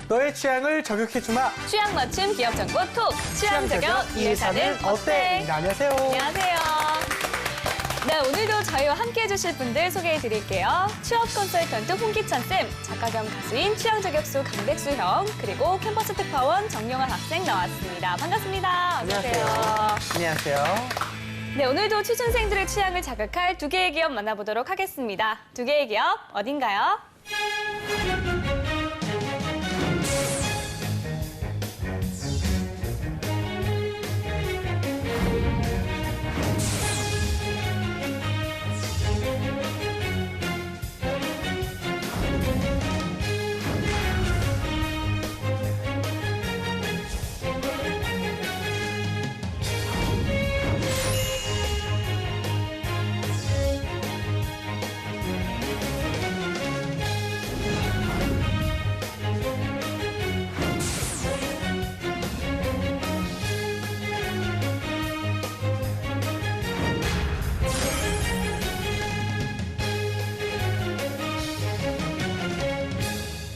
너의 취향을 저격해주마. 취향 맞춤 기업 정보 톡. 취향 저격 이 회사는 어때? 네, 안녕하세요. 안녕하세요. 네, 오늘도 저희와 함께 해주실 분들 소개해 드릴게요. 취업 컨설턴트 홍기찬 쌤, 작가 겸 가수인 취향 저격수 강백수 형, 그리고 캠퍼스 특파원 정용환 학생 나왔습니다. 반갑습니다. 안녕하세요. 안녕하세요. 네, 오늘도 취준생들의 취향을 자극할 두 개의 기업 만나보도록 하겠습니다. 두 개의 기업 어딘가요?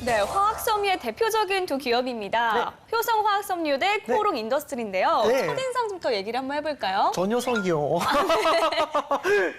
네, 화학섬유의 대표적인 두 기업입니다. 네. 효성화학섬유 대 코오롱 인더스트리인데요. 네. 첫인상부터 얘기를 한번 해볼까요? 전효성이요.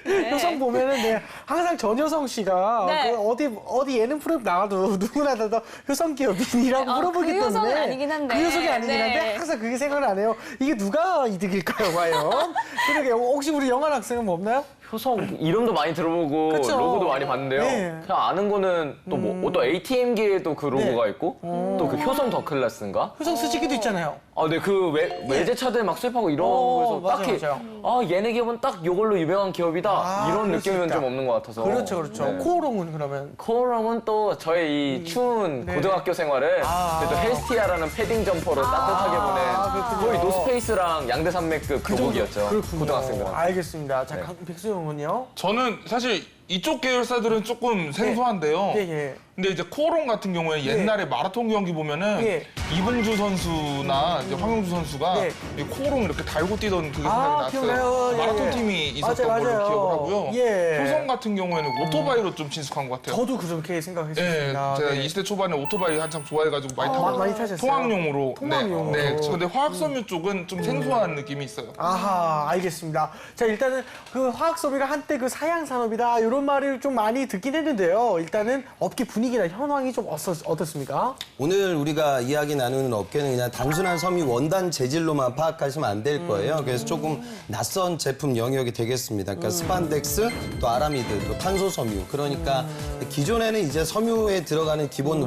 네. 효성 보면은 네, 항상 전효성 씨가 네. 그 어디 예능 프로그램 나와도 누구나 다 효성 기업인이라고 물어보기 그 때문에 효성은 아니긴 한데. 그 효성이 아니긴 네. 한데 항상 그게 생각을 안 해요. 이게 누가 이득일까요, 과연? 그러게요. 혹시 우리 영환 학생은 뭐 없나요? 효성 이름도 많이 들어보고 그쵸? 로고도 많이 봤는데요. 네. 그냥 아는 거는 또 뭐 또 ATM기에도 그 로고가 있고 또 그 효성 더 클래스인가? 효성 수지기도 있잖아요. 아, 네, 그 외제차들 막 수입하고 이런 거에서 맞아요, 딱히 맞아요. 아, 얘네 기업은 딱 이걸로 유명한 기업이다 이런 그럴 수 느낌은 있다. 좀 없는 것 같아서. 그렇죠, 그렇죠. 네. 코오롱은 그러면? 코오롱은 또 저의 이 추운 네. 고등학교 생활을 아. 또 헬스티아라는 패딩 점퍼로 따뜻하게 보낸 그렇군요. 거의 노스페이스랑 양대산맥급 교복이었죠. 그렇군요. 고등학생들한테. 알겠습니다. 자, 네. 백수영 군요. 저는 사실 이쪽 계열사들은 조금 생소한데요. 예, 예. 근데 이제 코오롱 같은 경우에 옛날에 마라톤 경기 보면은 예. 이봉주 선수나 이제 황영주 선수가 네. 이 코오롱 이렇게 달고 뛰던 그게 아, 생각이 기억나요. 났어요. 예, 마라톤 예. 팀이 있었던 맞아요, 걸로 맞아요. 기억을 하고요. 예. 효성 같은 경우에는 오토바이로 좀 친숙한 것 같아요. 저도 그렇게 네, 생각했습니다. 제가 네. 20대 초반에 오토바이 한참 좋아해가지고 많이 타고 많이 타셨어요? 통학용으로. 통학용으로. 네, 네. 근데 화학섬유 쪽은 좀 생소한 느낌이 있어요. 아하, 알겠습니다. 자, 일단은 그 화학소비가 한때 그 사양산업이다 이런 말을 좀 많이 듣긴 했는데요. 일단은 업계 분위기나 현황이 좀 어떻습니까? 오늘 우리가 이야기 나누는 업계는 그냥 단순한 섬유 원단 재질로만 파악하시면 안 될 거예요. 그래서 조금 낯선 제품 영역이 되겠습니다. 그러니까 스판덱스, 또 아라미드, 또 탄소 섬유. 그러니까 기존에는 이제 섬유에 들어가는 기본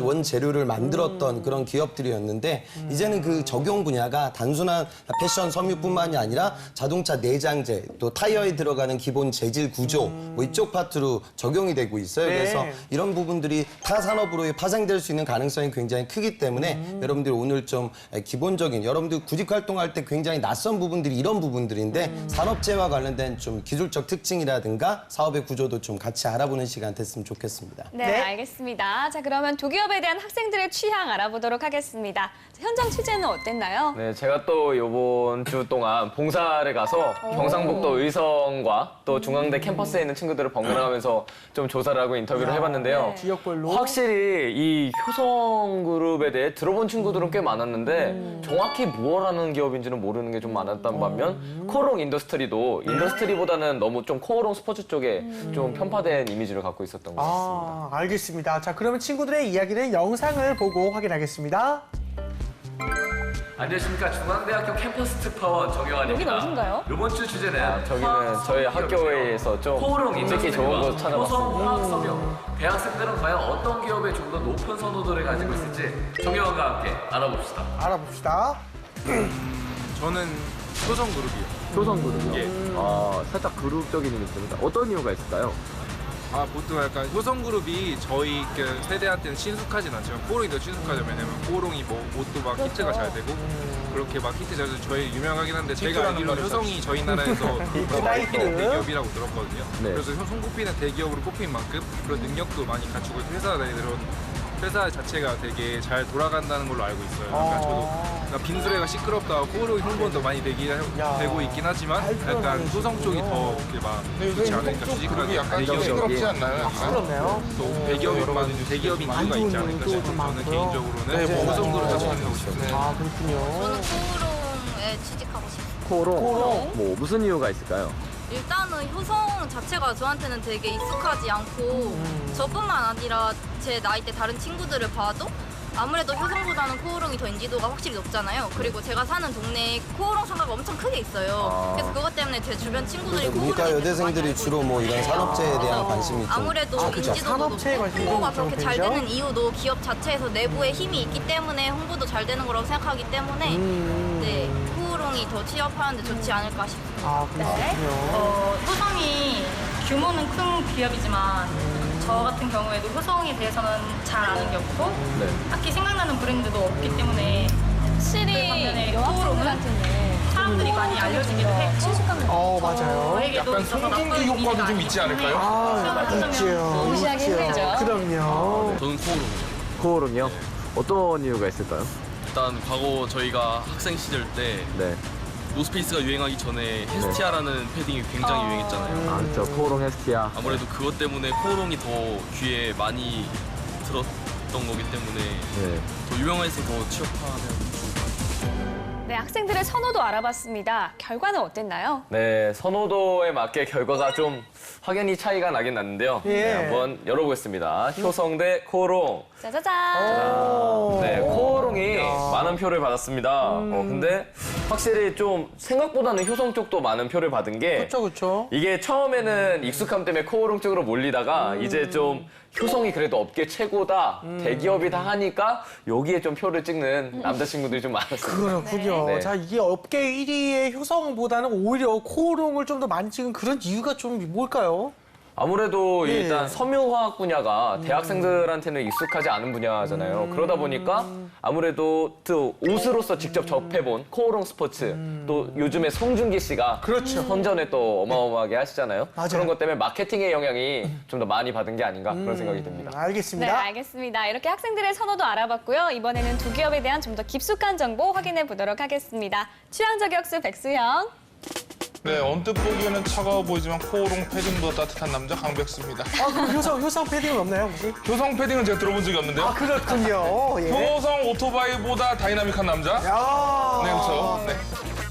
원재료를 만들었던 그런 기업들이었는데 이제는 그 적용 분야가 단순한 패션 섬유뿐만이 아니라 자동차 내장재, 또 타이어에 들어가는 기본 재질 구조 뭐 이쪽 파트로 적용이 되고 있어요. 네. 그래서 이런 부분들이 타 산업으로 파생될 수 있는 가능성이 굉장히 크기 때문에 여러분들이 오늘 좀 기본적인 여러분들 구직 활동할 때 굉장히 낯선 부분들이 이런 부분들인데 산업재해와 관련된 좀 기술적 특징이라든가 사업의 구조도 좀 같이 알아보는 시간 됐으면 좋겠습니다. 네, 네. 알겠습니다. 자, 그러면 두 기업에 대한 학생들의 취향 알아보도록 하겠습니다. 자, 현장 취재는 어땠나요? 네, 제가 또 이번 주 동안 봉사를 가서 경상북도 의성과 또 중앙대 캠퍼스에 있는 친구들을 번갈아가면서 좀 조사를 하고 인터뷰를 해봤는데요. 지역별로. 확실히 이 효성그룹에 대해 들어본 친구들은 꽤 많았는데 정확히 무엇 하는 기업인지는 모르는 게 좀 많았던 반면 코오롱 인더스트리도 인더스트리보다는 너무 좀 코오롱 스포츠 쪽에 좀 편파된 이미지를 갖고 있었던 것 같습니다. 아, 알겠습니다. 자, 그러면 친구들의 이야기는 영상을 보고 확인하겠습니다. 안녕하십니까. 중앙대학교 캠퍼스 특파원 정영환입니다. 여긴 어딘가요? 이번 주 주제는 저기는 저희 학교에서 좀 코오롱 특히 좋은 곳 찾아봤습니다. 효성화학섬유. 대학생들은 과연 어떤 기업에 좀 더 높은 선호도를 가지고 있을지 정영환과 함께 알아봅시다. 알아봅시다. 저는 효성그룹이요. 효성그룹이요? 예. 아, 살짝 그룹적인 이미지입니다. 어떤 이유가 있을까요? 보통 약간 효성그룹이 저희 그 세대한테는 친숙하진 않지만 코오롱이 더 친숙하죠. 왜냐면 코오롱이 뭐 옷도 막 히트가 잘 되고 그렇게 막 히트 잘 돼서 저희 유명하긴 한데 제가 알기로 효성이 저희 나라에서 나이트. 대기업이라고 들었거든요. 네. 그래서 손꼽히는 대기업으로 꼽힌 만큼 그런 능력도 많이 갖추고 있고 회사 내들은 회사 자체가 되게 잘 돌아간다는 걸로 알고 있어요. 그러니까 저도 그러니까 빈수레가 시끄럽다고 코오롱 홍보도 많이 되고 있긴 하지만 약간 효성 쪽이 더 이렇게 막 좋지 않으니까 취직하기 약간 대기업이 시끄럽지 않나요? 약간? 그렇네요. 또 대기업이 이유가 있지 않을까 좀 싶어서 저는 많고요. 개인적으로는 효성그룹에 취직하고 싶습니다. 아, 그렇군요. 저는 코오롱에 취직하고 싶어요. 코오롱? 뭐 무슨 이유가 있을까요? 일단은 효성 자체가 저한테는 되게 익숙하지 않고 저뿐만 아니라 제 나이대 다른 친구들을 봐도 아무래도 효성보다는 코오롱이 더 인지도가 확실히 높잖아요. 그리고 제가 사는 동네에 코오롱 상가가 엄청 크게 있어요. 그래서 그것 때문에 제 주변 친구들이 문과 여대생들이 주로 뭐 이런 산업재해에 대한 관심이 좀 아무래도 그쵸. 인지도도 산업체에 높고 관심이 홍보가 좀 그렇게 잘 되죠? 되는 이유도 기업 자체에서 내부에 힘이 있기 때문에 홍보도 잘 되는 거라고 생각하기 때문에 네, 코오롱이 더 취업하는데 좋지 않을까 싶어요. 아, 그렇군요. 효성이 규모는 큰 기업이지만 저 같은 경우에도 효성에 대해서는 잘 아는 게 없고 네. 딱히 생각나는 브랜드도 없기 때문에 확실히 반면에 여학생들한테는 사람들이 많이 알려지기도 했고 친숙한 맞아요. 저에게도 약간 있어서 송중기 나쁜 효과도 의미가 좀 있지 않을까요? 아, 있죠. 무시하기 힘들죠. 그럼요. 저는 코오롱. 코오롱이요? 어떤 이유가 있을까요? 일단 과거 저희가 학생 시절 때 네. 노스페이스가 유행하기 전에 헤스티아라는 패딩이 굉장히 유행했잖아요. 아, 그렇죠. 코오롱 헤스티아. 아무래도 그것 때문에 코오롱이 더 귀에 많이 들었던 거기 때문에 네. 더 유명해서 더 취업하면 좋을 것 같아요. 네, 학생들의 선호도 알아봤습니다. 결과는 어땠나요? 네, 선호도에 맞게 결과가 좀 확연히 차이가 나긴 났는데요. 예. 네, 한번 열어보겠습니다. 효성 대 코오롱. 짜자잔. 네, 코오롱이 많은 표를 받았습니다. 근데 확실히 좀 생각보다는 효성 쪽도 많은 표를 받은 게 그렇죠, 그렇죠. 이게 처음에는 익숙함 때문에 코오롱 쪽으로 몰리다가 이제 좀 효성이 그래도 업계 최고다, 대기업이다 하니까 여기에 좀 표를 찍는 남자친구들이 좀 많았어요. 그렇군요. 네. 자, 이게 업계 1위의 효성보다는 오히려 코오롱을 좀 더 많이 찍은 그런 이유가 좀 뭘까요? 아무래도 예. 일단 섬유화학 분야가 대학생들한테는 익숙하지 않은 분야잖아요. 그러다 보니까 아무래도 또 옷으로서 직접 접해본 코오롱 스포츠 또 요즘에 송중기 씨가 그렇죠. 선전에 또 어마어마하게 하시잖아요. 맞아요. 그런 것 때문에 마케팅의 영향이 좀 더 많이 받은 게 아닌가 그런 생각이 듭니다. 네, 알겠습니다. 알겠습니다. 이렇게 학생들의 선호도 알아봤고요. 이번에는 두 기업에 대한 좀 더 깊숙한 정보 확인해 보도록 하겠습니다. 취향 저격수 백수형. 네, 언뜻 보기에는 차가워 보이지만 코오롱 패딩보다 따뜻한 남자 강백수입니다. 그 효성 패딩은 없나요, 혹시? 효성 패딩은 제가 들어본 적이 없는데요. 그렇군요. 예. 효성 오토바이보다 다이나믹한 남자? 야. 네, 그렇죠. 네.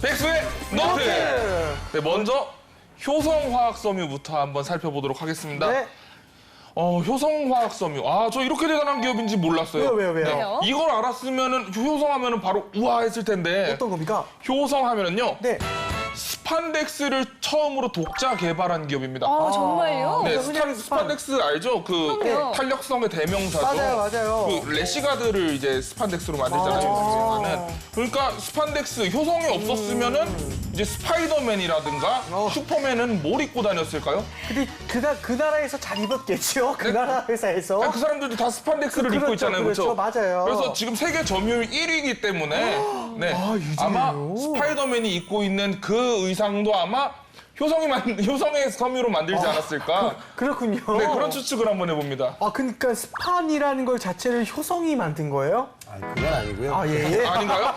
백수의 노트! 네, 먼저 효성화학 섬유부터 한번 살펴보도록 하겠습니다. 네. 효성화학 섬유. 아, 저 이렇게 대단한 기업인지 몰랐어요. 왜요? 왜요? 이걸 알았으면은 효성하면은 바로 우와 했을 텐데. 어떤 겁니까? 효성하면은요. 네. 스판덱스를 처음으로 독자 개발한 기업입니다. 정말요? 네, 그냥 스판덱스 알죠? 그 그럼요. 탄력성의 대명사죠. 맞아요. 그 래시가드를 이제 스판덱스로 만들잖아요. 그러니까 스판덱스 효성이 없었으면은 이제 스파이더맨이라든가 슈퍼맨은 뭘 입고 다녔을까요? 근데 그 나라에서 잘 입었겠죠? 그 나라 회사에서. 아니, 그 사람들도 다 스판덱스를 입고 그렇죠, 있잖아요. 그렇죠. 맞아요. 그래서 지금 세계 점유율 1위이기 때문에 네, 요즘에요? 아마 스파이더맨이 입고 있는 그 의상도 아마 효성의 섬유로 만들지 않았을까. 그렇군요. 네, 그런 추측을 한번 해봅니다. 그러니까 스판이라는 걸 자체를 효성이 만든 거예요? 그건 아니고요. 예. 아닌가요?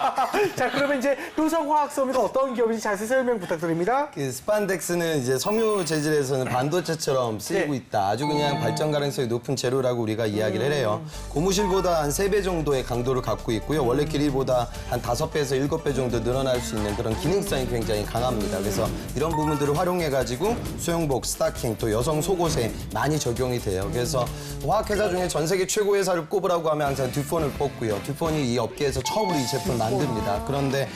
자, 그러면 이제 효성화학섬유가 어떤 기업인지 자세히 설명 부탁드립니다. 그 스판덱스는 이제 섬유 재질에서는 반도체처럼 쓰이고 있다. 아주 그냥 발전 가능성이 높은 재료라고 우리가 이야기를 해요. 고무실보다 한 3배 정도의 강도를 갖고 있고요. 원래 길이보다 한 5배에서 7배 정도 늘어날 수 있는 그런 기능성이 굉장히 강합니다. 그래서 이런 부분들을 활용해가지고 수영복, 스타킹, 또 여성 속옷에 많이 적용이 돼요. 그래서 화학회사 중에 전 세계 최고 회사를 꼽으라고 하면 항상 듀폰을 뽑고요. 듀폰이 이 업계에서 처음으로 이 제품을 만듭니다. 그런데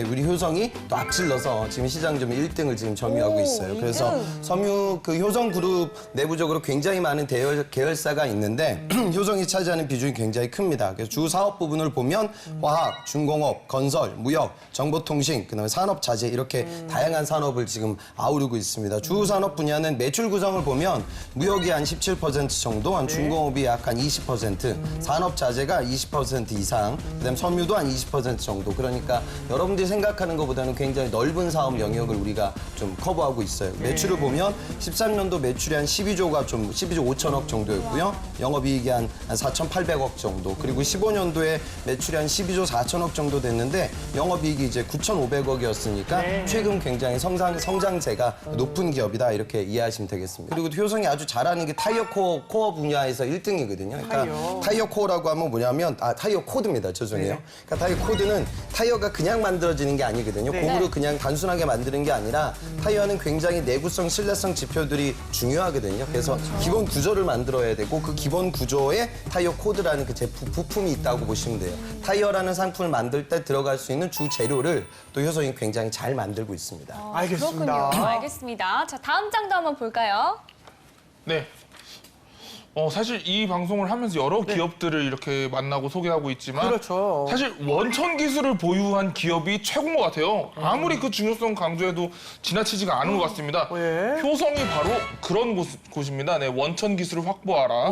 우리 효성이 또 앞질러서 지금 시장 점유 1등을 지금 점유하고 있어요. 그래서 섬유 그 효성 그룹 내부적으로 굉장히 많은 계열사가 있는데 효성이 차지하는 비중이 굉장히 큽니다. 그래서 주 사업 부분을 보면 화학, 중공업, 건설, 무역, 정보통신, 그다음에 산업자재 이렇게 다양한 산업을 지금 아우르고 있습니다. 주 산업 분야는 매출 구성을 보면 무역이 한 17% 정도, 한 중공업이 약 한 20%, 산업자재가 20% 이상, 그다음 섬유도 한 20% 정도. 그러니까 여러분들이 생각하는 것보다는 굉장히 넓은 사업 영역을 우리가 좀 커버하고 있어요. 매출을 보면 13년도 매출이 한 12조 5천억 정도였고요. 영업이익이 한 4,800억 정도. 그리고 15년도에 매출이 한 12조 4천억 정도 됐는데 영업이익이 이제 9,500억이었으니까 최근 굉장히 성장세가 높은 기업이다 이렇게 이해하시면 되겠습니다. 그리고 효성이 아주 잘하는 게 타이어 코어 분야에서 1등이거든요. 그러니까 타이어 코어라고 하면 뭐냐면 타이어 코드입니다. 죄송해요. 그러니까 타이어 코드는 타이어가 그냥 만들어지는 게 아니거든요. 공으로 그냥 단순하게 만드는 게 아니라 타이어는 굉장히 내구성, 신뢰성 지표들이 중요하거든요. 그래서 기본 구조를 만들어야 되고 그 기본 구조에 타이어 코드라는 그 제품 부품이 있다고 보시면 돼요. 타이어라는 상품을 만들 때 들어갈 수 있는 주 재료를 또 효성이 굉장히 잘 만들고 있습니다. 알겠습니다. 그렇군요. 알겠습니다. 자, 다음 장도 한번 볼까요? 네. 사실 이 방송을 하면서 여러 기업들을 이렇게 만나고 소개하고 있지만 그렇죠. 사실 원천 기술을 보유한 기업이 최고인 것 같아요. 아무리 그 중요성 강조해도 지나치지가 않은 것 같습니다. 효성이 바로 그런 곳입니다. 네, 원천 기술을 확보하라.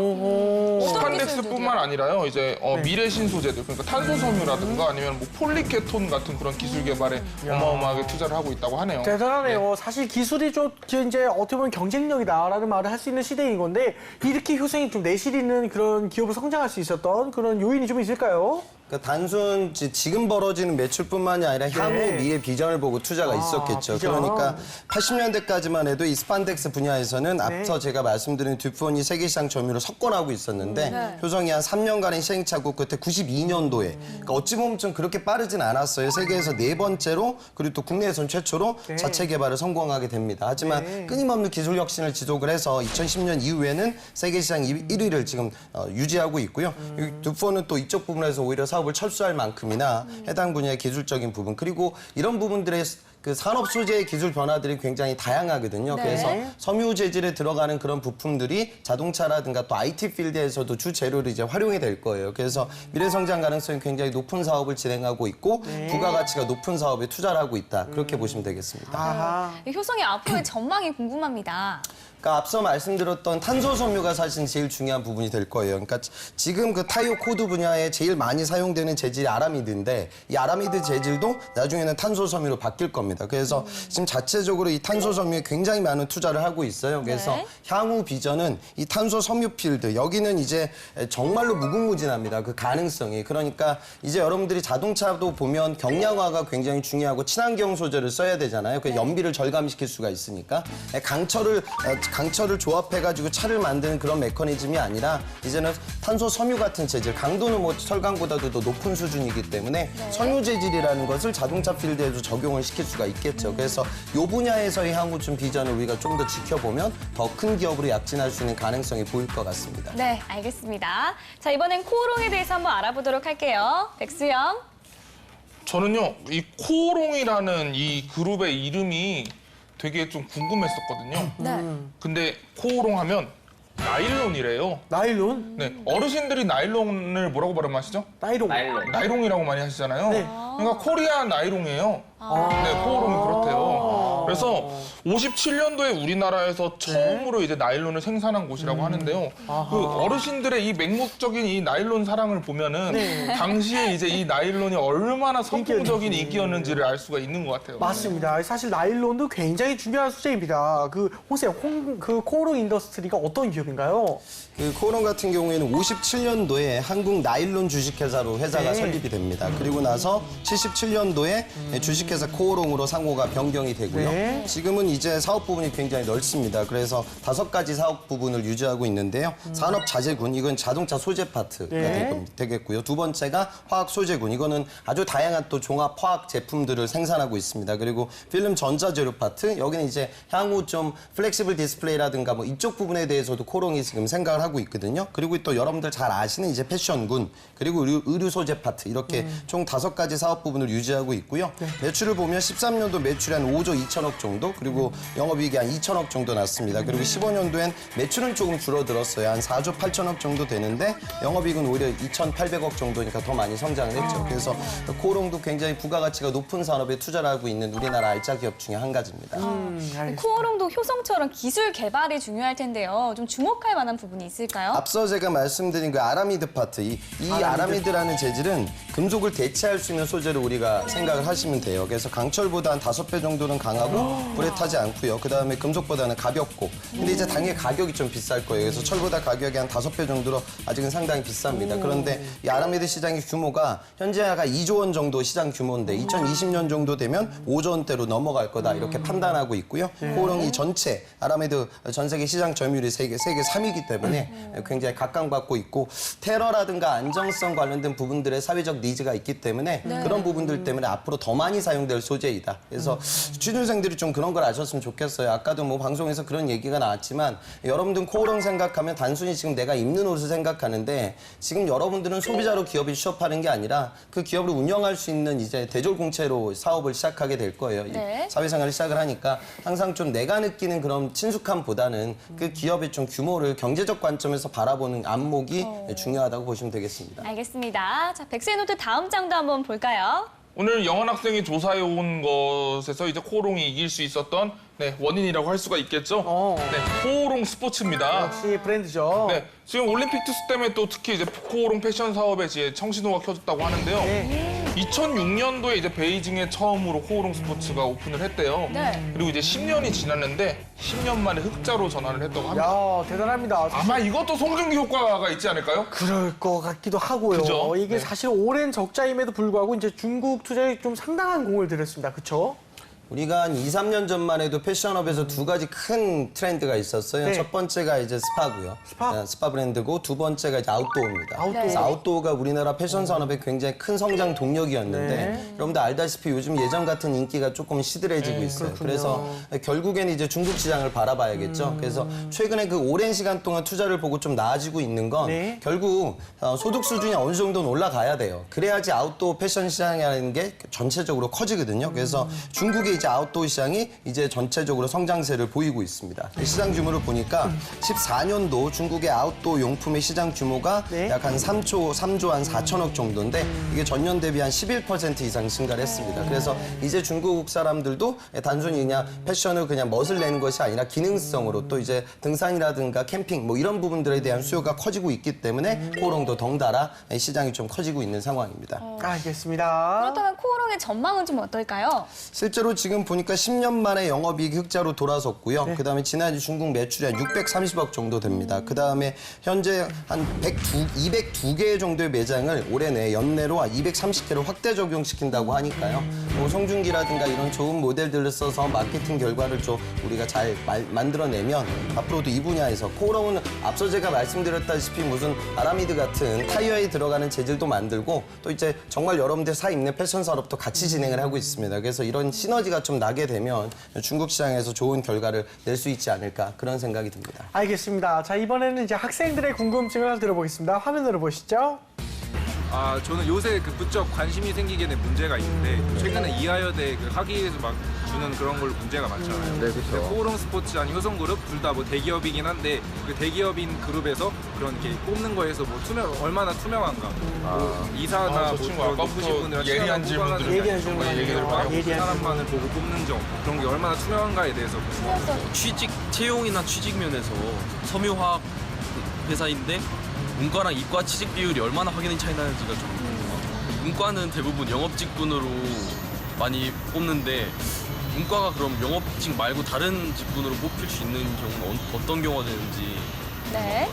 스판덱스뿐만 아니라요. 이제 미래 신소재들, 그러니까 탄소 섬유라든가 아니면 뭐 폴리케톤 같은 그런 기술 개발에 어마어마하게 투자를 하고 있다고 하네요. 대단하네요. 사실 기술이 좀 이제 어떻게 보면 경쟁력이다라는 말을 할 수 있는 시대인 건데 이렇게 효성이 좀 내실 있는 그런 기업을 성장할 수 있었던 그런 요인이 좀 있을까요? 그러니까 단순 지금 벌어지는 매출뿐만이 아니라 향후 미래 비전을 보고 투자가 있었겠죠. 비전. 그러니까 80년대까지만 해도 이 스판덱스 분야에서는 앞서 제가 말씀드린 듀폰이 세계시장 점유율을 석권하고 있었는데 효성이 한 3년간의 시행착오 끝에 92년도에 그러니까 어찌 보면 좀 그렇게 빠르진 않았어요. 세계에서 4번째로 그리고 또 국내에선 최초로 자체 개발을 성공하게 됩니다. 하지만 끊임없는 기술 혁신을 지속을 해서 2010년 이후에는 세계시장 1위를 지금 유지하고 있고요. 듀폰은 또 이쪽 부분에서 오히려 사업을 철수할 만큼이나 해당 분야의 기술적인 부분 그리고 이런 부분들의 그 산업 소재의 기술 변화들이 굉장히 다양하거든요. 그래서 섬유 재질에 들어가는 그런 부품들이 자동차라든가 또 IT 필드에서도 주 재료로 이제 활용이 될 거예요. 그래서 미래 성장 가능성이 굉장히 높은 사업을 진행하고 있고 부가가치가 높은 사업에 투자를 하고 있다. 그렇게 보시면 되겠습니다. 효성의 앞으로의 전망이 궁금합니다. 그러니까 앞서 말씀드렸던 탄소 섬유가 사실 제일 중요한 부분이 될 거예요. 그러니까 지금 그 타이어 코드 분야에 제일 많이 사용되는 재질이 아라미드인데 이 아라미드 재질도 나중에는 탄소 섬유로 바뀔 겁니다. 그래서 지금 자체적으로 이 탄소 섬유에 굉장히 많은 투자를 하고 있어요. 그래서 향후 비전은 이 탄소 섬유 필드 여기는 이제 정말로 무궁무진합니다. 그 가능성이. 그러니까 이제 여러분들이 자동차도 보면 경량화가 굉장히 중요하고 친환경 소재를 써야 되잖아요. 그 연비를 절감시킬 수가 있으니까 강철을 조합해가지고 차를 만드는 그런 메커니즘이 아니라 이제는 탄소 섬유 같은 재질, 강도는 뭐 철강보다도 더 높은 수준이기 때문에 섬유 재질이라는 것을 자동차 필드에도 적용을 시킬 수가 있겠죠. 그래서 이 분야에서의 향후 좀 비전을 우리가 좀 더 지켜보면 더 큰 기업으로 약진할 수 있는 가능성이 보일 것 같습니다. 네, 알겠습니다. 자, 이번엔 코오롱에 대해서 한번 알아보도록 할게요. 백수영. 저는요, 이 코오롱이라는 이 그룹의 이름이 되게 좀 궁금했었거든요. 근데 코오롱 하면 나일론이래요. 나일론? 네, 어르신들이 나일론을 뭐라고 발음하시죠? 나일론. 나일롱이라고 많이 하시잖아요. 그러니까 코리아 나일롱이에요. 네, 코오롱이 그렇대요. 그래서 57년도에 우리나라에서 처음으로 이제 나일론을 생산한 곳이라고 하는데요. 그 어르신들의 이 맹목적인 이 나일론 사랑을 보면은 당시에 이제 이 나일론이 얼마나 선풍적인 인기였는지를 알 수가 있는 것 같아요. 맞습니다. 사실 나일론도 굉장히 중요한 소재입니다. 그 코오롱 인더스트리가 어떤 기업인가요? 그 코오롱 같은 경우에는 57년도에 한국 나일론 주식회사로 회사가 설립이 됩니다. 그리고 나서 77년도에 주식회사 코오롱으로 상호가 변경이 되고요. 지금은 이제 사업 부분이 굉장히 넓습니다. 그래서 5가지 사업 부분을 유지하고 있는데요. 산업 자재군, 이건 자동차 소재 파트가 되겠고요. 두 번째가 화학 소재군, 이거는 아주 다양한 또 종합 화학 제품들을 생산하고 있습니다. 그리고 필름 전자재료 파트, 여기는 이제 향후 좀 플렉시블 디스플레이라든가 뭐 이쪽 부분에 대해서도 코오롱이 지금 생각을 하고 있거든요. 그리고 또 여러분들 잘 아시는 이제 패션군, 그리고 의류 소재 파트, 이렇게 총 5가지 사업 부분을 유지하고 있고요. 매출을 보면 13년도 매출이 한 5조 2천억 5천억 정도, 그리고 영업이익이 한 2천억 정도 났습니다. 그리고 15년도엔 매출은 조금 줄어들었어요. 한 4조 8천억 정도 되는데 영업이익은 오히려 2,800억 정도니까 더 많이 성장을 했죠. 그래서 코오롱도 굉장히 부가가치가 높은 산업에 투자를 하고 있는 우리나라 알짜 기업 중에 한 가지입니다. 코오롱도 효성처럼 기술 개발이 중요할 텐데요. 좀 주목할 만한 부분이 있을까요? 앞서 제가 말씀드린 그 아라미드 파트, 이 아라미드라는 재질은 금속을 대체할 수 있는 소재로 우리가 생각을 하시면 돼요. 그래서 강철보다 한 5배 정도는 강하고 불에 타지 않고요. 그다음에 금속보다는 가볍고. 근데 이제 당연히 가격이 좀 비쌀 거예요. 그래서 철보다 가격이 한 5배 정도로 아직은 상당히 비쌉니다. 그런데 이 아라미드 시장의 규모가 현재 약 2조 원 정도 시장 규모인데 2020년 정도 되면 5조 원대로 넘어갈 거다 이렇게 판단하고 있고요. 코오롱이 전체 아라미드 전 세계 시장 점유율이 세계 3위이기 때문에 굉장히 각광받고 있고 테러라든가 안정성 관련된 부분들의 사회적 니즈가 있기 때문에 그런 부분들 때문에 앞으로 더 많이 사용될 소재이다. 그래서 취준생들이 좀 그런 걸 아셨으면 좋겠어요. 아까도 뭐 방송에서 그런 얘기가 나왔지만 여러분들 코오롱 생각하면 단순히 지금 내가 입는 옷을 생각하는데 지금 여러분들은 소비자로 기업이 취업하는 게 아니라 그 기업을 운영할 수 있는 이제 대졸공채로 사업을 시작하게 될 거예요. 네. 사회생활을 시작을 하니까 항상 좀 내가 느끼는 그런 친숙함보다는 그 기업의 좀 규모를 경제적 관점에서 바라보는 안목이 중요하다고 보시면 되겠습니다. 알겠습니다. 자, 백세노트 다음 장도 한번 볼까요? 오늘 영원 학생이 조사해 온 것에서 이제 코오롱이 이길 수 있었던 원인이라고 할 수가 있겠죠. 코오롱 스포츠입니다. 역시 브랜드죠. 네, 지금 올림픽 특수 때문에 또 특히 이제 코오롱 패션 사업에 이제 청신호가 켜졌다고 하는데요. 2006년도에 이제 베이징에 처음으로 코오롱 스포츠가 오픈을 했대요. 그리고 이제 10년이 지났는데 10년 만에 흑자로 전환을 했다고 합니다. 야, 대단합니다. 아마 이것도 송중기 효과가 있지 않을까요? 그럴 것 같기도 하고요. 그죠? 이게 사실 오랜 적자임에도 불구하고 이제 중국 투자에 좀 상당한 공을 들였습니다. 그렇죠? 우리가 한 2, 3년 전만 해도 패션업에서 두 가지 큰 트렌드가 있었어요. 네. 첫 번째가 이제 스파고요. 스파 브랜드고 두 번째가 이제 아웃도어입니다. 그래서 아웃도어가 우리나라 패션 산업의 굉장히 큰 성장 동력이었는데 여러분들 알다시피 요즘 예전 같은 인기가 조금 시들해지고 있어요. 그래서 결국에는 이제 중국 시장을 바라봐야겠죠. 그래서 최근에 그 오랜 시간 동안 투자를 보고 좀 나아지고 있는 건 결국 소득 수준이 어느 정도는 올라가야 돼요. 그래야지 아웃도어 패션 시장이라는 게 전체적으로 커지거든요. 그래서 중국의 이제 아웃도어 시장이 이제 전체적으로 성장세를 보이고 있습니다. 시장 규모를 보니까 14년도 중국의 아웃도어 용품의 시장 규모가 약 한 3조 한 4천억 정도인데 이게 전년 대비 한 11% 이상 증가를 했습니다. 그래서 이제 중국 사람들도 단순히 그냥 패션을 그냥 멋을 내는 것이 아니라 기능성으로 또 이제 등산이라든가 캠핑 뭐 이런 부분들에 대한 수요가 커지고 있기 때문에 코오롱도 덩달아 시장이 좀 커지고 있는 상황입니다. 알겠습니다. 그렇다면 코오롱의 전망은 좀 어떨까요? 실제로 지금 보니까 10년 만에 영업이익 흑자로 돌아섰고요. 그다음에 지난해 중국 매출이 한 630억 정도 됩니다. 그다음에 현재 한 202개 정도의 매장을 올해 내 연내로 한 230개를 확대 적용시킨다고 하니까요. 뭐 송중기라든가 이런 좋은 모델들을 써서 마케팅 결과를 좀 우리가 잘 만들어내면 앞으로도 이 분야에서 코오롱은 앞서 제가 말씀드렸다시피 무슨 아라미드 같은 타이어에 들어가는 재질도 만들고 또 이제 정말 여러분들 사 입는 패션 산업도 같이 진행을 하고 있습니다. 그래서 이런 시너지가 좀 나게 되면 중국 시장에서 좋은 결과를 낼 수 있지 않을까 그런 생각이 듭니다. 알겠습니다. 자, 이번에는 이제 학생들의 궁금증을 들어보겠습니다. 화면으로 보시죠. 저는 요새 그 부쩍 관심이 생기게 된 문제가 있는데 최근에 이하여대 그 학위에서 막 주는 그런 걸로 문제가 많잖아요. 네, 그렇죠. 코오롱 스포츠 아니 효성그룹 둘 다 뭐 대기업이긴 한데 그 대기업인 그룹에서 그런 이렇게 뽑는 거에서 뭐 얼마나 투명한가. 뭐 이사나 저 뭐 친구 그런 아까부터 높으신 분들이랑 예리한 친하고 뽑아가는 질문들을 예리한 질문. 얘기를 많이 하고 예리한 사람만을 보고 뽑는 점 그런 게 얼마나 투명한가에 대해서 채용이나 취직 면에서 섬유화학 회사인데 문과랑 이과 취직 비율이 얼마나 확연히 차이 나는지가 좀 궁금해요. 문과는 대부분 영업직군으로 많이 뽑는데 문과가 그럼 영업직 말고 다른 직군으로 뽑힐 수 있는 경우는 어떤 경우가 되는지. 네.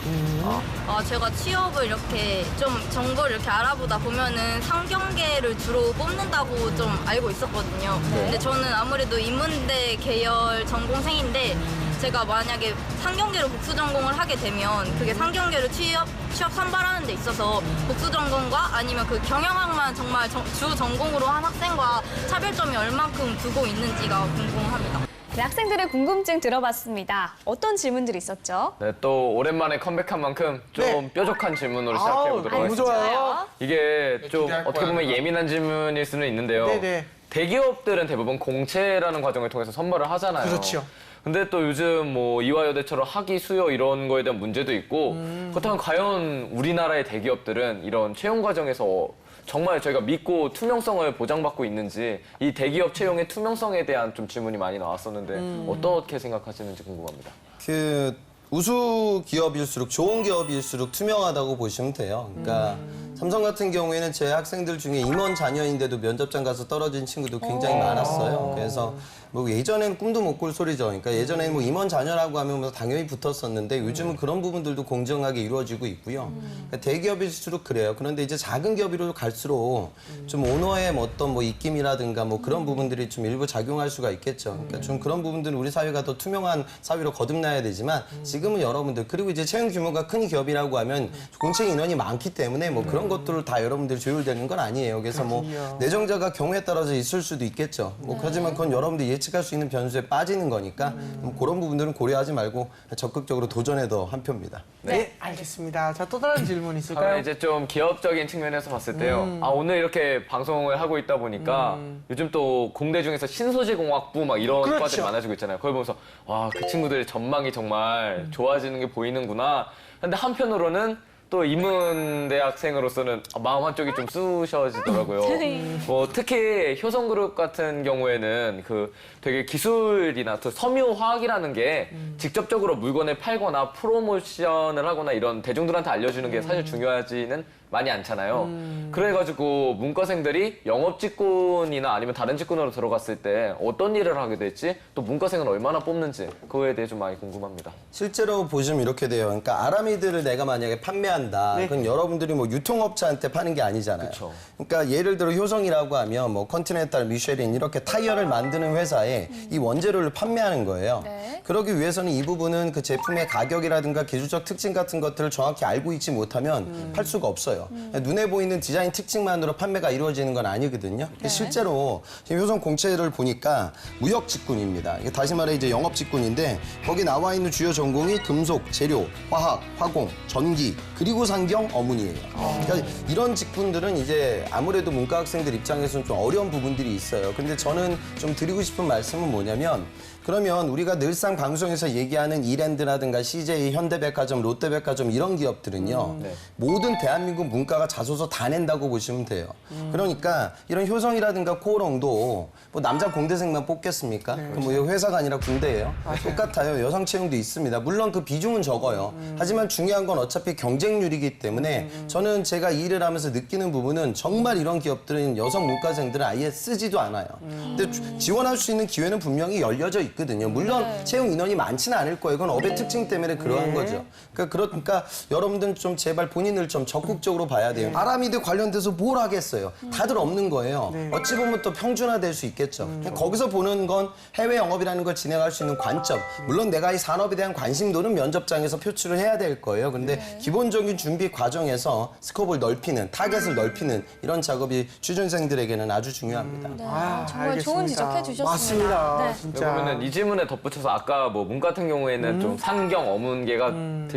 제가 취업을 이렇게 좀 정보를 이렇게 알아보다 보면은 상경계를 주로 뽑는다고 좀 알고 있었거든요. 근데 저는 아무래도 인문대 계열 전공생인데 제가 만약에 상경계로 복수 전공을 하게 되면 그게 상경계로 취업 선발하는 데 있어서 복수 전공과 아니면 그 경영학만 정말 주 전공으로 한 학생과 차별점이 얼만큼 두고 있는지가 궁금합니다. 네, 학생들의 궁금증 들어봤습니다. 어떤 질문들이 있었죠? 네, 또 오랜만에 컴백한 만큼 좀 뾰족한 질문으로 시작해 보도록 너무 하겠습니다. 좋아요. 이게 좀 기대할 어떻게 거야, 보면 내가. 예민한 질문일 수는 있는데요. 네네. 대기업들은 대부분 공채라는 과정을 통해서 선발을 하잖아요. 그렇죠. 근데 또 요즘 뭐 이화여대처럼 학위 수요 이런 거에 대한 문제도 있고 그렇다면 과연 우리나라의 대기업들은 이런 채용 과정에서 정말 저희가 믿고 투명성을 보장받고 있는지 이 대기업 채용의 투명성에 대한 좀 질문이 많이 나왔었는데 어떻게 생각하시는지 궁금합니다. 그 우수 기업일수록 좋은 기업일수록 투명하다고 보시면 돼요. 그러니까 삼성 같은 경우에는 제 학생들 중에 임원 자녀인데도 면접장 가서 떨어진 친구도 굉장히 많았어요. 그래서 뭐 예전에는 꿈도 못 꿀 소리죠. 그러니까 예전에는 뭐 임원 자녀라고 하면 뭐 당연히 붙었었는데 요즘은 그런 부분들도 공정하게 이루어지고 있고요. 그러니까 대기업일수록 그래요. 그런데 이제 작은 기업으로 갈수록 좀 오너의 어떤 뭐 입김이라든가 뭐 그런 부분들이 좀 일부 작용할 수가 있겠죠. 그러니까 좀 그런 부분들은 우리 사회가 더 투명한 사회로 거듭나야 되지만 지금은 여러분들 그리고 이제 채용 규모가 큰 기업이라고 하면 공채 인원이 많기 때문에 뭐 그런 것들을 다 여러분들이 조율되는 건 아니에요. 그래서 뭐 내정자가 경우에 따라서 있을 수도 있겠죠. 뭐 하지만 그건 여러분들이 예측할 수 있는 변수에 빠지는 거니까 뭐 그런 부분들은 고려하지 말고 적극적으로 도전해도 한 표입니다. 네, 알겠습니다. 자, 또 다른 질문 있을까요? 다음에 이제 좀 기업적인 측면에서 봤을 때요. 아, 오늘 이렇게 방송을 하고 있다 보니까 요즘 또 공대 중에서 신소재공학부 막 이런 그렇죠. 과들이 많아지고 있잖아요. 그걸 보면서 와, 그 친구들의 전망이 정말 좋아지는 게 보이는구나. 근데 한편으로는 또 인문대학생으로서는 마음 한쪽이 좀 쑤셔지더라고요. 뭐 특히 효성그룹 같은 경우에는 그 되게 기술이나 또 섬유화학이라는 게 직접적으로 물건을 팔거나 프로모션을 하거나 이런 대중들한테 알려주는 게 사실 중요하지는 많이 않잖아요. 그래가지고 문과생들이 영업직군이나 아니면 다른 직군으로 들어갔을 때 어떤 일을 하게 될지 또 문과생은 얼마나 뽑는지 그거에 대해 좀 많이 궁금합니다. 실제로 보시면 이렇게 돼요. 그러니까 아라미드를 내가 만약에 판매한다. 그건 여러분들이 뭐 유통업체한테 파는 게 아니잖아요. 그쵸. 그러니까 예를 들어 효성이라고 하면 뭐 컨티넨탈, 미쉐린 이렇게 타이어를 만드는 회사에 이 원재료를 판매하는 거예요. 그러기 위해서는 이 부분은 그 제품의 가격이라든가 기술적 특징 같은 것들을 정확히 알고 있지 못하면 팔 수가 없어요. 눈에 보이는 디자인 특징만으로 판매가 이루어지는 건 아니거든요. 실제로 지금 효성 공채를 보니까 무역 직군입니다. 이게 다시 말해 이제 영업 직군인데 거기 나와 있는 주요 전공이 금속, 재료, 화학, 화공, 전기, 그리고 상경, 어문이에요. 그러니까 이런 직군들은 이제 아무래도 문과 학생들 입장에서는 좀 어려운 부분들이 있어요. 근데 저는 좀 드리고 싶은 말씀은 뭐냐면 그러면 우리가 늘상 방송에서 얘기하는 이랜드라든가 CJ, 현대백화점, 롯데백화점 이런 기업들은요. 모든 대한민국 문과가 자소서 다 낸다고 보시면 돼요. 그러니까 이런 효성이라든가 코오롱도 뭐 남자 공대생만 뽑겠습니까? 그럼 뭐 회사가 아니라 군대예요. 똑같아요. 여성 채용도 있습니다. 물론 그 비중은 적어요. 하지만 중요한 건 어차피 경쟁률이기 때문에 저는 제가 이 일을 하면서 느끼는 부분은 정말 이런 기업들은 여성 문과생들은 아예 쓰지도 않아요. 근데 지원할 수 있는 기회는 분명히 열려져 있거든요. 물론 채용 인원이 많지는 않을 거예요. 그건 업의 특징 때문에 그러한 거죠. 그러니까 여러분들은 좀 제발 본인을 좀 적극적으로 봐야 돼요. 아라미드 관련돼서 뭘 하겠어요. 다들 없는 거예요. 어찌 보면 또 평준화될 수 있겠죠. 거기서 보는 건 해외 영업이라는 걸 진행할 수 있는 관점. 물론 내가 이 산업에 대한 관심도는 면접장에서 표출을 해야 될 거예요. 근데 기본적인 준비 과정에서 스코프를 넓히는, 타겟을 넓히는 이런 작업이 취준생들에게는 아주 중요합니다. 정말 알겠습니다. 좋은 지적해 주셨습니다. 맞습니다. 네. 진짜. 그러면은 이 질문에 덧붙여서 아까 뭐 문 같은 경우에는 좀 상경, 어문계가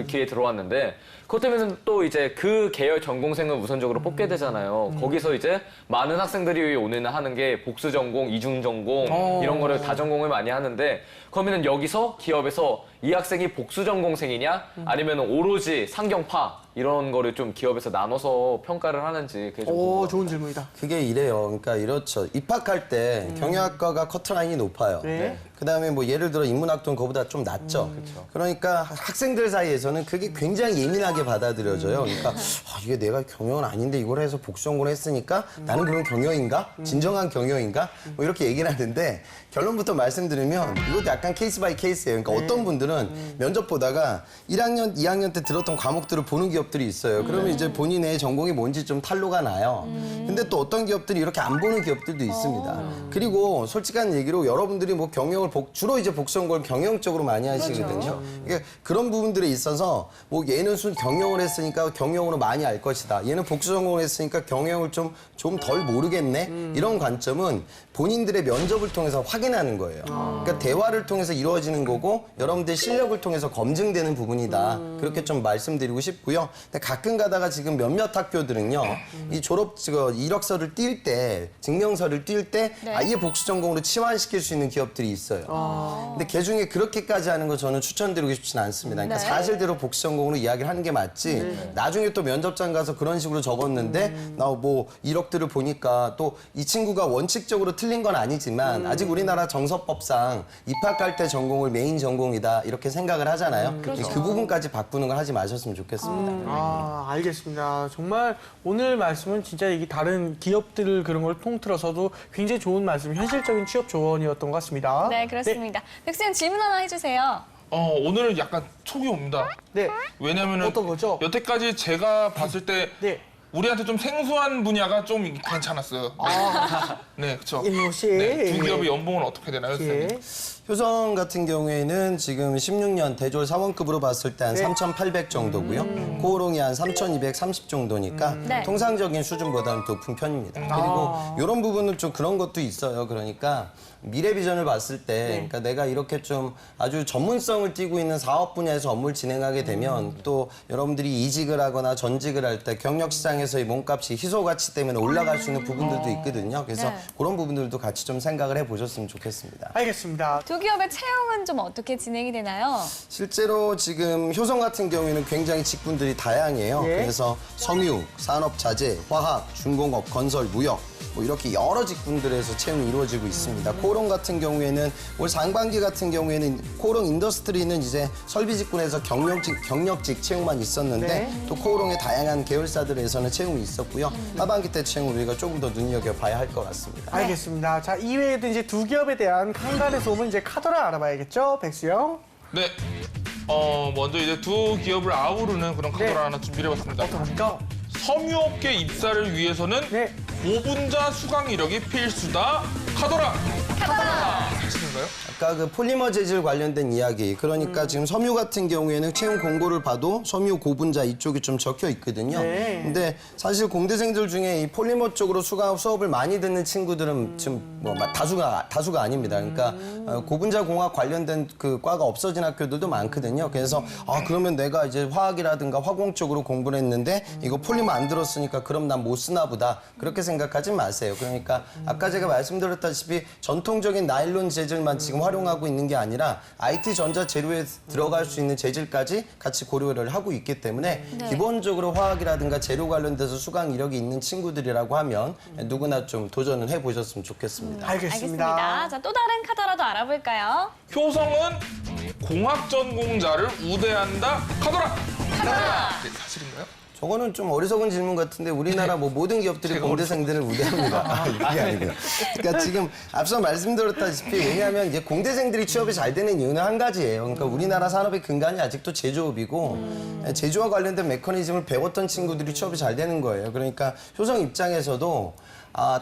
귀에 들어왔는데 그렇다면 또 이제 그 계열 전공생을 우선적으로 뽑게 되잖아요. 거기서 이제 많은 학생들이 오늘 하는 게 복수 전공, 이중 전공 이런 거를 다전공을 많이 하는데 그러면은 여기서 기업에서 이 학생이 복수 전공생이냐 아니면 오로지 상경파 이런 거를 좀 기업에서 나눠서 평가를 하는지 그게 좀 오, 궁금합니다. 좋은 질문이다. 그게 이래요. 그러니까 이렇죠. 입학할 때 경영학과가 커트라인이 높아요. 네. 그다음에 뭐 예를 들어 인문학도는 그거보다 좀 낮죠. 그러니까 학생들 사이에서는 그게 굉장히 예민하게 받아들여져요. 그러니까 이게 내가 경영은 아닌데 이걸 해서 복수전공을 했으니까 나는 그런 경영인가? 진정한 경영인가? 뭐 이렇게 얘기를 하는데 결론부터 말씀드리면 이것도 약간 케이스 바이 케이스예요. 그러니까 어떤 분들은 면접 보다가 1학년, 2학년 때 들었던 과목들을 보는 기업들이 있어요. 그러면 이제 본인의 전공이 뭔지 좀 탄로가 나요. 근데 또 어떤 기업들이 이렇게 안 보는 기업들도 있습니다. 그리고 솔직한 얘기로 여러분들이 뭐 경영을 주로 이제 복수전공을 경영적으로 많이 하시거든요. 그러니까 그런 부분들에 있어서 뭐 얘는 경영을 했으니까 경영으로 많이 알 것이다. 얘는 복수전공을 했으니까 경영을 좀 덜 모르겠네. 이런 관점은 본인들의 면접을 통해서 확인하는 거예요. 그러니까 대화를 통해서 이루어지는 거고 여러분들의 실력을 통해서 검증되는 부분이다. 그렇게 좀 말씀드리고 싶고요. 근데 가끔 가다가 지금 몇몇 학교들은요, 이 졸업 이력서를 띌 때, 증명서를 띌 때 네. 아예 복수 전공으로 치환시킬 수 있는 기업들이 있어요. 근데 그 중에 그렇게까지 하는 거 저는 추천드리고 싶지는 않습니다. 그러니까 네. 사실대로 복수 전공으로 이야기를 하는 게 맞지. 나중에 또 면접장 가서 그런 식으로 적었는데 나 뭐 이력들을 보니까 또 이 친구가 원칙적으로 틀린 건 아니지만 아직 우리나라 정서법상 입학할 때 전공을 메인 전공이다 이렇게 생각을 하잖아요. 그 부분까지 바꾸는 걸 하지 마셨으면 좋겠습니다. 아, 알겠습니다. 정말 오늘 말씀은 진짜 이게 다른 기업들 그런 걸 통틀어서도 굉장히 좋은 말씀, 현실적인 취업 조언이었던 것 같습니다. 네, 그렇습니다. 백수영 질문 하나 해주세요. 오늘 약간 촉이 옵니다. 네. 왜냐면은 어떤 거죠? 여태까지 제가 봤을 때 네. 우리한테 좀 생소한 분야가 좀 괜찮았어요. 네, 그렇죠. 이것이 네, 두 기업의 연봉은 어떻게 되나요, 예. 선생님? 효성 같은 경우에는 지금 16년 대졸 사원급으로 봤을 때 한 네. 3,800 정도고요. 코오롱이 한 3,230 정도니까 네. 통상적인 수준보다는 높은 편입니다. 그리고 이런 부분은 좀 그런 것도 있어요. 그러니까 미래 비전을 봤을 때 그러니까 내가 이렇게 좀 아주 전문성을 띠고 있는 사업 분야에서 업무를 진행하게 되면 또 여러분들이 이직을 하거나 전직을 할 때 경력 시장에서의 몸값이 희소 가치 때문에 올라갈 수 있는 부분들도 있거든요. 그래서 네. 그런 부분들도 같이 좀 생각을 해보셨으면 좋겠습니다. 알겠습니다. 두 기업의 채용은 좀 어떻게 진행이 되나요? 실제로 지금 효성 같은 경우에는 굉장히 직군들이 다양해요. 예. 그래서 섬유, 산업자재, 화학, 중공업, 건설, 무역 뭐 이렇게 여러 직군들에서 채용이 이루어지고 있습니다. 코오롱 같은 경우에는 올 상반기 같은 경우에는 코오롱 인더스트리는 이제 설비 직군에서 경력직 채용만 있었는데 네. 또 코오롱의 다양한 계열사들에서는 채용이 있었고요. 하반기 때 채용을 우리가 조금 더 눈여겨봐야 할 것 같습니다. 알겠습니다. 자, 이외에도 이제 두 기업에 대한 간간의 소문 이제 카더라 알아봐야겠죠, 백수영? 네. 먼저 이제 두 기업을 아우르는 그런 카드를 하나 준비를 해봤습니다. 어떡합니까? 섬유업계 입사를 위해서는 네. 보분자 수강 이력이 필수다. 카더라. 사실인가요? 아까 그 폴리머 재질 관련된 이야기. 그러니까 지금 섬유 같은 경우에는 채용 공고를 봐도 섬유 고분자 이쪽이 좀 적혀 있거든요. 네. 근데 사실 공대생들 중에 이 폴리머 쪽으로 수업을 많이 듣는 친구들은 지금 뭐 다수가 아닙니다. 그러니까 고분자 공학 관련된 그 과가 없어진 학교들도 많거든요. 그래서 그러면 내가 이제 화학이라든가 화공 쪽으로 공부를 했는데 이거 폴리머 안 들었으니까 그럼 난 못 쓰나 보다. 그렇게 생각하지 마세요. 그러니까 아까 제가 말씀드렸다시피 전통적인 나일론 재질만 지금 활용하고 있는 게 아니라 IT 전자 재료에 들어갈 수 있는 재질까지 같이 고려를 하고 있기 때문에 기본적으로 화학이라든가 재료 관련돼서 수강 이력이 있는 친구들이라고 하면 누구나 좀 도전을 해보셨으면 좋겠습니다. 알겠습니다. 자, 또 다른 카더라도 알아볼까요? 효성은 공학 전공자를 우대한다. 카더라. 네, 사실인가요? 저거는 좀 어리석은 질문 같은데 우리나라 뭐 모든 기업들이 공대생들을 우대합니다. 그게 아니고요. 그러니까 지금 앞서 말씀드렸다시피 왜냐하면 이제 공대생들이 취업이 잘 되는 이유는 한 가지예요. 그러니까 우리나라 산업의 근간이 아직도 제조업이고 제조와 관련된 메커니즘을 배웠던 친구들이 취업이 잘 되는 거예요. 그러니까 효성 입장에서도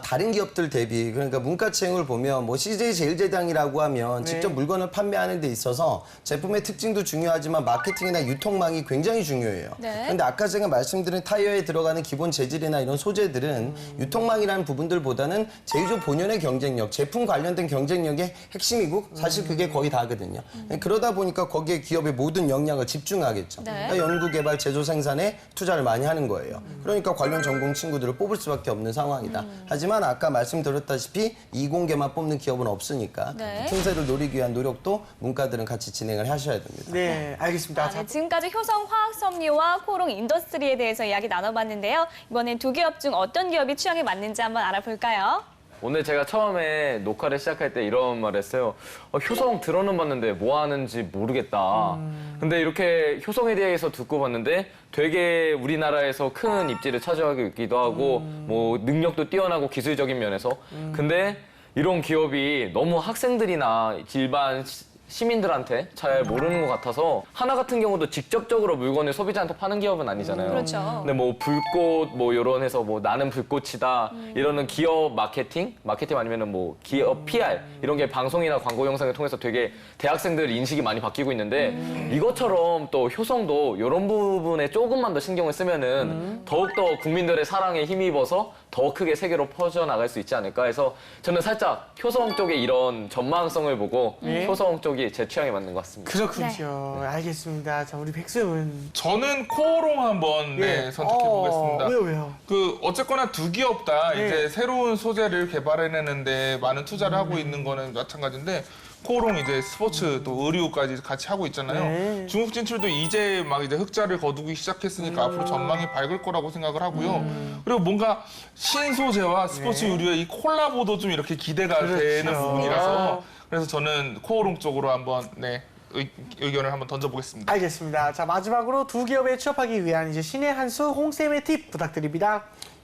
다른 기업들 대비 그러니까 문과 채용을 보면 뭐 CJ 제일제당이라고 하면 직접 물건을 판매하는 데 있어서 제품의 특징도 중요하지만 마케팅이나 유통망이 굉장히 중요해요. 그런데 아까 제가 말씀드린 타이어에 들어가는 기본 재질이나 이런 소재들은 유통망이라는 부분들보다는 제조 본연의 경쟁력, 제품 관련된 경쟁력의 핵심이고 사실 그게 거의 다거든요. 그러다 보니까 거기에 기업의 모든 역량을 집중하겠죠. 그러니까 연구, 개발, 제조, 생산에 투자를 많이 하는 거예요. 그러니까 관련 전공 친구들을 뽑을 수밖에 없는 상황이다. 하지만 아까 말씀드렸다시피 이공계만 뽑는 기업은 없으니까 틈새를 노리기 위한 노력도 문과들은 같이 진행을 하셔야 됩니다. 네, 알겠습니다. 네, 지금까지 효성 화학섬유와 코오롱 인더스트리에 대해서 이야기 나눠봤는데요. 이번엔 두 기업 중 어떤 기업이 취향에 맞는지 한번 알아볼까요? 오늘 제가 처음에 녹화를 시작할 때 이런 말을 했어요. 효성 들어는 봤는데 뭐 하는지 모르겠다. 근데 이렇게 효성에 대해서 듣고 봤는데 되게 우리나라에서 큰 입지를 차지하고 있기도 하고 뭐 능력도 뛰어나고 기술적인 면에서. 근데 이런 기업이 너무 학생들이나 일반 시민들한테 잘 모르는 것 같아서 하나 같은 경우도 직접적으로 물건을 소비자한테 파는 기업은 아니잖아요. 그렇죠. 근데 뭐 불꽃 뭐 이런 해서 뭐 나는 불꽃이다 이러는 기업 마케팅 아니면은 뭐 기업 PR 이런 게 방송이나 광고 영상을 통해서 되게 대학생들 인식이 많이 바뀌고 있는데 이것처럼 또 효성도 이런 부분에 조금만 더 신경을 쓰면은 더욱더 국민들의 사랑에 힘입어서 더 크게 세계로 퍼져나갈 수 있지 않을까 해서 저는 살짝 효성 쪽에 이런 전망성을 보고 효성 쪽이 쪽이 제 취향에 맞는 것 같습니다. 그렇군요. 알겠습니다. 자, 우리 백수는 저는 코오롱 한번 선택해 보겠습니다. 왜요? 그 어쨌거나 두 기업 다 네. 이제 새로운 소재를 개발해내는데 많은 투자를 하고 있는 거는 마찬가지인데 코오롱 이제 스포츠 또 의류까지 같이 하고 있잖아요. 네. 중국 진출도 이제 막 이제 흑자를 거두기 시작했으니까 앞으로 전망이 밝을 거라고 생각을 하고요. 그리고 뭔가 신소재와 스포츠 의류의 이 콜라보도 좀 이렇게 기대가 되는 부분이라서 그래서 저는 코오롱 쪽으로 한번 의견을 한번 던져보겠습니다. 알겠습니다. 자, 마지막으로 두 기업에 취업하기 위한 이제 신의 한 수 홍쌤의 팁 부탁드립니다.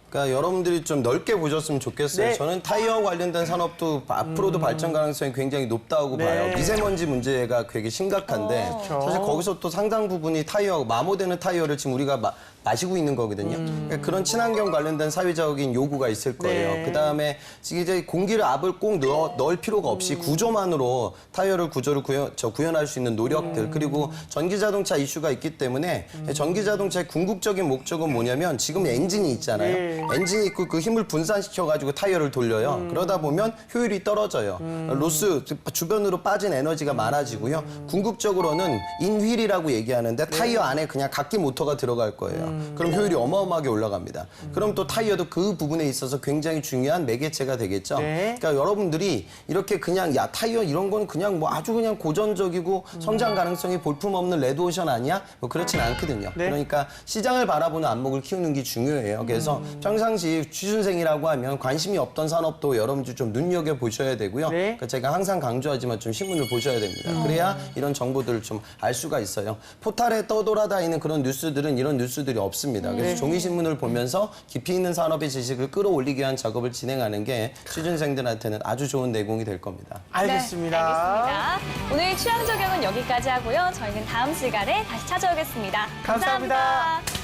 그러니까 여러분들이 좀 넓게 보셨으면 좋겠어요. 네. 저는 타이어 관련된 산업도 앞으로도 발전 가능성이 굉장히 높다고 네. 봐요. 미세먼지 문제가 되게 심각한데 그렇죠. 사실 거기서 또 상당 부분이 타이어, 마모되는 타이어를 지금 우리가 마시고 있는 거거든요. 그러니까 그런 친환경 관련된 사회적인 요구가 있을 거예요. 네. 그다음에 이제 공기를 압을 꼭 넣을 필요가 없이 구조만으로 타이어를 구조를 구현할 수 있는 노력들 그리고 전기 자동차 이슈가 있기 때문에 전기 자동차의 궁극적인 목적은 뭐냐면 지금 엔진이 있잖아요. 네. 엔진이 있고 그 힘을 분산시켜가지고 타이어를 돌려요. 그러다 보면 효율이 떨어져요. 로스, 주변으로 빠진 에너지가 많아지고요. 궁극적으로는 인휠이라고 얘기하는데 타이어 안에 그냥 각기 모터가 들어갈 거예요. 그럼 효율이 어마어마하게 올라갑니다. 그럼 또 타이어도 그 부분에 있어서 굉장히 중요한 매개체가 되겠죠. 네. 그러니까 여러분들이 이렇게 그냥 야 타이어 이런 건 그냥 뭐 아주 그냥 고전적이고 성장 가능성이 볼품없는 레드오션 아니야? 뭐 그렇진 않거든요. 네. 그러니까 시장을 바라보는 안목을 키우는 게 중요해요. 그래서 평상시 취준생이라고 하면 관심이 없던 산업도 여러분들 좀 눈여겨보셔야 되고요. 네. 그러니까 제가 항상 강조하지만 좀 신문을 보셔야 됩니다. 그래야 이런 정보들을 좀 알 수가 있어요. 포탈에 떠돌아다니는 그런 뉴스들은 이런 뉴스들이 없습니다. 그래서 종이신문을 보면서 깊이 있는 산업의 지식을 끌어올리기 위한 작업을 진행하는 게 취준생들한테는 아주 좋은 내공이 될 겁니다. 알겠습니다. 네, 알겠습니다. 오늘 취향 적용은 여기까지 하고요. 저희는 다음 시간에 다시 찾아오겠습니다 감사합니다.